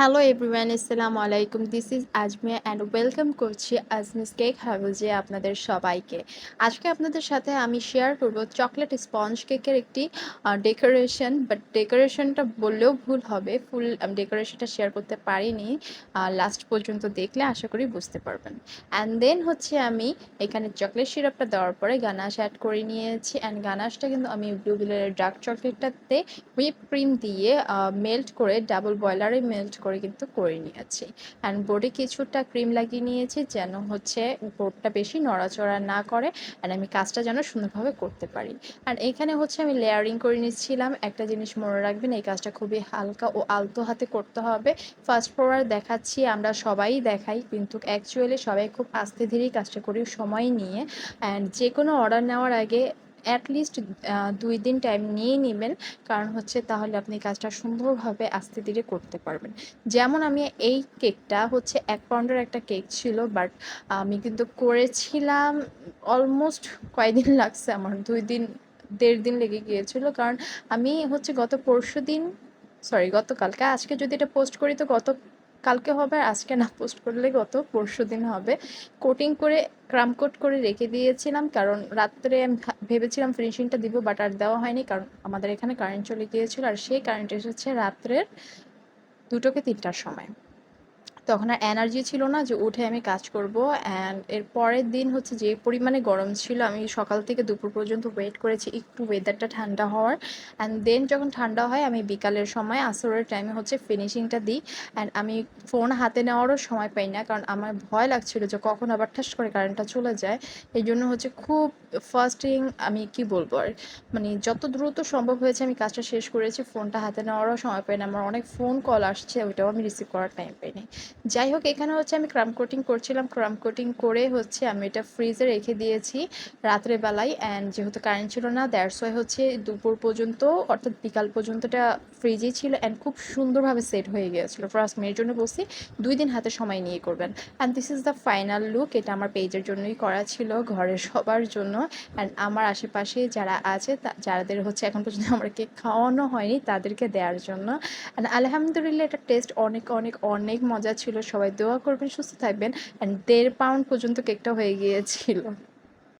Hello everyone, আসসালামু আলাইকুম। This is আজমিয়া and welcome করছি আজমিস কেক হাউজে আপনাদের সবাইকে। আজকে আপনাদের সাথে আমি শেয়ার করব চকলেট স্পঞ্জ কেকের একটি ডেকোরেশন, বাট ডেকোরেশনটা বললেও ভুল হবে। ফুল ডেকোরেশনটা শেয়ার করতে পারিনি। লাস্ট পর্যন্ত দেখলে আশা করি বুঝতে পারবেন। অ্যান্ড দেন হচ্ছে আমি এখানে চকলেট সিরাপটা দেওয়ার পরে গানাশ অ্যাড করে নিয়েছি। অ্যান্ড গানাশটা কিন্তু আমি ব্লুবেলের ডার্ক চকলেটটাতে হুইপ ক্রিম দিয়ে মেল্ট করে ডাবল বয়লারে মেল্ট করে কিন্তু করে নিয়েছি। অ্যান্ড বোর্ডে কিছুটা ক্রিম লাগিয়ে নিয়েছি যেন হচ্ছে বোর্ডটা বেশি নড়াচড়া না করে অ্যান্ড আমি কাজটা যেন সুন্দরভাবে করতে পারি। আর এখানে হচ্ছে আমি লেয়ারিং করে নিচ্ছিলাম। একটা জিনিস মনে রাখবেন, এই কাজটা খুবই হালকা ও আলতো হাতে করতে হবে। ফাস্ট ফরওয়ার্ড দেখাচ্ছি, আমরা সবাই দেখাই, কিন্তু অ্যাকচুয়ালি সবাই খুব আস্তে ধীরেই কাজটা করি, সময় নিয়ে। অ্যান্ড যে কোনো অর্ডার নেওয়ার আগে অ্যাটলিস্ট 2 দিন টাইম নিয়ে নেবেন, কারণ হচ্ছে তাহলে আপনি কাজটা সুন্দরভাবে আস্তে ধীরে করতে পারবেন। যেমন আমি এই কেকটা হচ্ছে 1 পাউন্ডের একটা কেক ছিল, বাট আমি কিন্তু করেছিলাম অলমোস্ট কয়দিন লাগছে আমার, 2 দিন 1.5 দিন লেগে গিয়েছিল। কারণ আমি হচ্ছে গতকালকে, আজকে যদি এটা পোস্ট করি তো কালকে হবে, আর আজকে না পোস্ট করলে গত পরশুদিন হবে। কোটিং করে ক্রাম কোট করে রেখে দিয়েছিলাম, কারণ রাত্রে আমি ভেবেছিলাম ফিনিশিংটা দিব, বাট আর দেওয়া হয়নি, কারণ আমাদের এখানে কারেন্ট চলে গিয়েছিল, আর সেই কারেন্ট এসেছে রাত্রের 2টো কি 3টার সময়। তখন আর এনার্জি ছিল না যে উঠে আমি কাজ করব। অ্যান্ড এর পরের দিন হচ্ছে যে পরিমাণে গরম ছিল, আমি সকাল থেকে দুপুর পর্যন্ত ওয়েট করেছি একটু ওয়েদারটা ঠান্ডা হওয়ার। অ্যান্ড দেন যখন ঠান্ডা হয় আমি বিকালের সময় আসরের টাইমে হচ্ছে ফিনিশিংটা দিই। অ্যান্ড আমি ফোন হাতে নেওয়ারও সময় পাই না, কারণ আমার ভয় লাগছিল যে কখন আবার ঠাস করে কারেন্টটা চলে যায়। এই জন্য হচ্ছে খুব ফাস্টিং, আমি কি বলবো আর, মানে যত দ্রুত সম্ভব হয়েছে আমি কাজটা শেষ করেছি। ফোনটা হাতে নেওয়ারও সময় পাই না, আমার অনেক ফোন কল আসছে, ওইটাও আমি রিসিভ করার টাইম পাইনি। যাই হোক, এখানে হচ্ছে আমি ক্রাম কোটিং করছিলাম, ক্রাম কোটিং করে হচ্ছে আমি এটা ফ্রিজে রেখে দিয়েছি রাত্রে বেলায়। অ্যান্ড যেহেতু কারেন্ট ছিল না, দ্যাটস ওয়াই হচ্ছে দুপুর পর্যন্ত, অর্থাৎ বিকাল পর্যন্ত এটা ফ্রিজেই ছিল। অ্যান্ড খুব সুন্দরভাবে সেট হয়ে গিয়েছিলো। ফার্স্ট মেয়ের জন্য বলছি 2 দিন হাতে সময় নিয়ে করবেন। And this is the final look. এটা আমার পেজের জন্যই করা ছিল, ঘরের সবার জন্য। অ্যান্ড আমার আশেপাশে যারা আছে যাদের হচ্ছে এখন পর্যন্ত আমার কেক খাওয়ানো হয়নি তাদেরকে দেওয়ার জন্য। অ্যান্ড আলহামদুলিল্লাহ, এটা টেস্ট অনেক অনেক অনেক মজা ছিল। সবাই দোয়া করবেন, সুস্থ থাকবেন। অ্যান্ড 1.5 পাউন্ড পর্যন্ত কেকটা হয়ে গিয়েছিল।